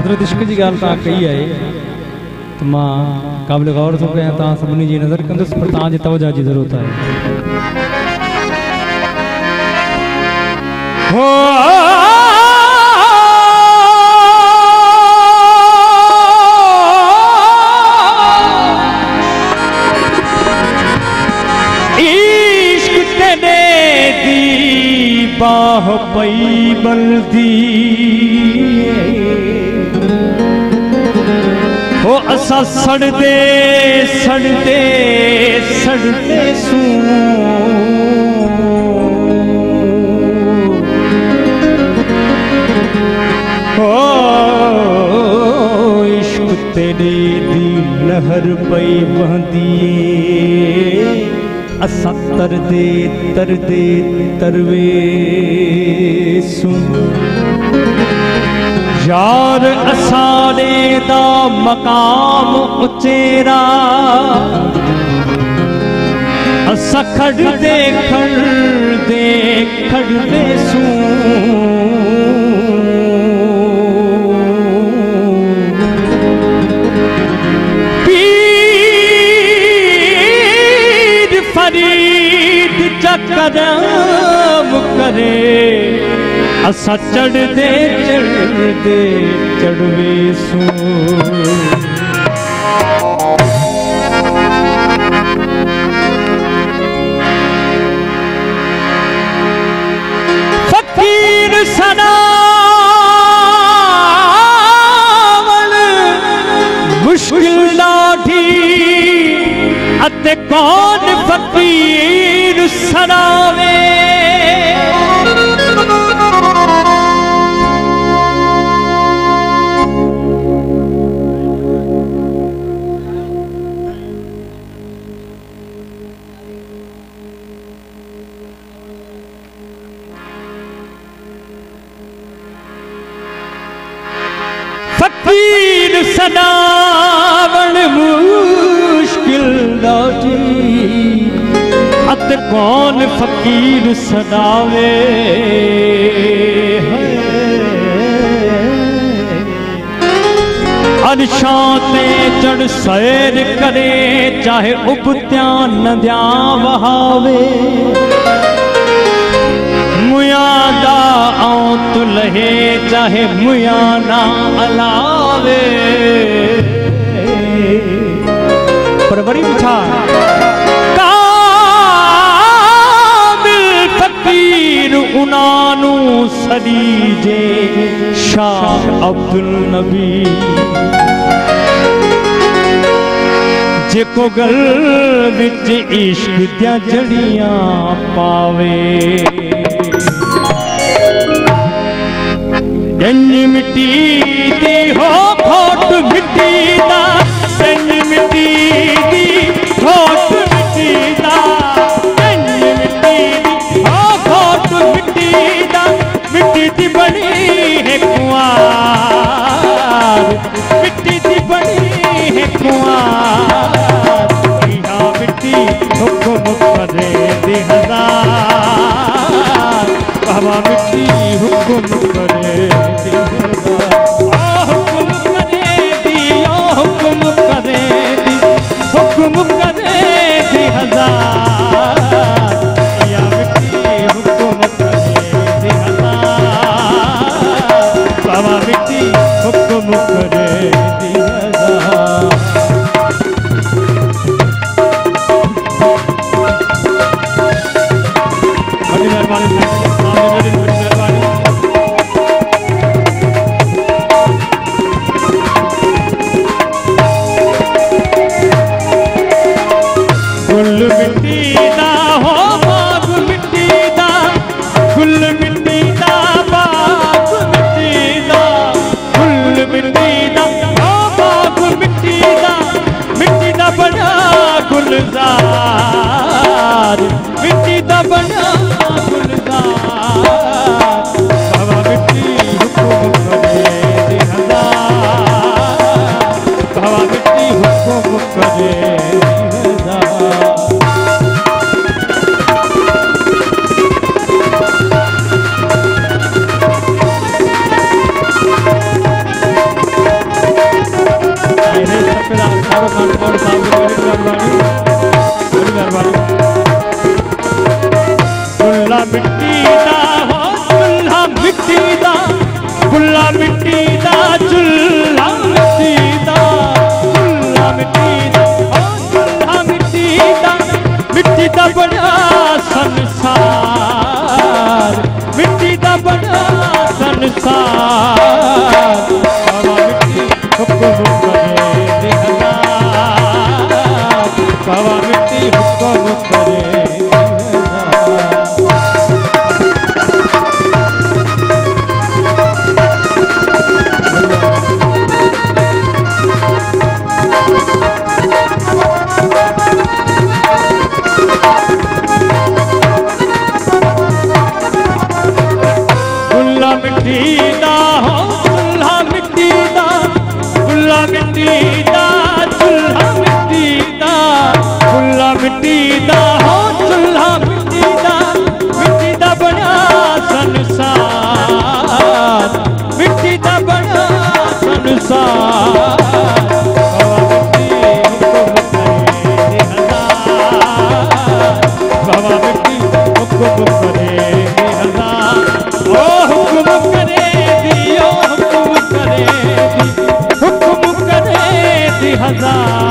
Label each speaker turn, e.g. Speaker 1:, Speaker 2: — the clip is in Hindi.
Speaker 1: हज़रत इश्क जी गाल तव्हां कई आहे त मां क़ाबिल गौर थो कयां तव्हां सभिनी जी नज़र कंदुसि पर तव्हांजी तवजा जी ज़रूरत आहे। इश्क तेरे दी बाह पई बलदी हो असा सड़दे सड़दे सड़दे सू हो इश्क तेरे दी लहर पई बहंदी असा तरदे तरदे तरवे सू यार असारे दा मकाम उचेरा असा खड़दे खड़दे खड़दे सू पीर फरीद चकदम करे असा चढ़दे चढ़दे चढ़वे सू फकीर सनावल मुश्किल लाठी अते कौन फकीर सनावे फकीर सदावण मुश्किल लाठी अत कौन फकीर सदावे अरशाते चढ़ सैर करे चाहे उबत्या नदियां वहावे मुयादा औत लहे चाहे मुयाना अलावे पर बड़ी मिठा कामिल फकीर उनानू सदीजे शाह अब्दुल नबी जेको गल विच इश्क दियां जड़ियां पावे गंज मिट्टी दी हो खोट मिट्टी दा गंज मिट्टी दी खोट मिट्टी दा गंज मिट्टी दी हो खोट मिट्टी दा मिट्टी दी बनी है कुआर मिट्टी दी बनी है कुआर यहाँ मिट्टी हुक्म करे दे हजार बाबा मिट्टी हुक्म करे हुक्म करे दी हजार या मिट्टी हुक्म करे दी हजार बाबा मिट्टी हुक्म करे दी हजार बड़ी मेहरबानी गुलजार मिट्टी दा बना गुलजार बाबा मिट्टी हुक्म करे दे हजार बाबा मिट्टी हुक्म करे दे हजार चुल्हा मिट्टी दा हो चुल्हा मिट्टी दा चुल्हा मिट्टी दा चुल्हा मिट्टी दा चुल्हा मिट्टी दा हो चुल्हा मिट्टी दा बड़ा संसार मिट्टी दा बड़ा संसार बाबा मिट्टी हुक्म करे निहलार बाबा मिट्टी हुक्म करे मिट्टी दा हो चुल्हा मिट्टी दा चुल्हा मिट्टी दा चुल्हा मिट्टी दा चुल्हा मिट्टी दा हो चुल्हा मिट्टी दा बड़ा संसार मिट्टी दा बड़ा संसार बाबा मिट्टी हुक्म करे हुक्म करे हुक्म करे दी हजार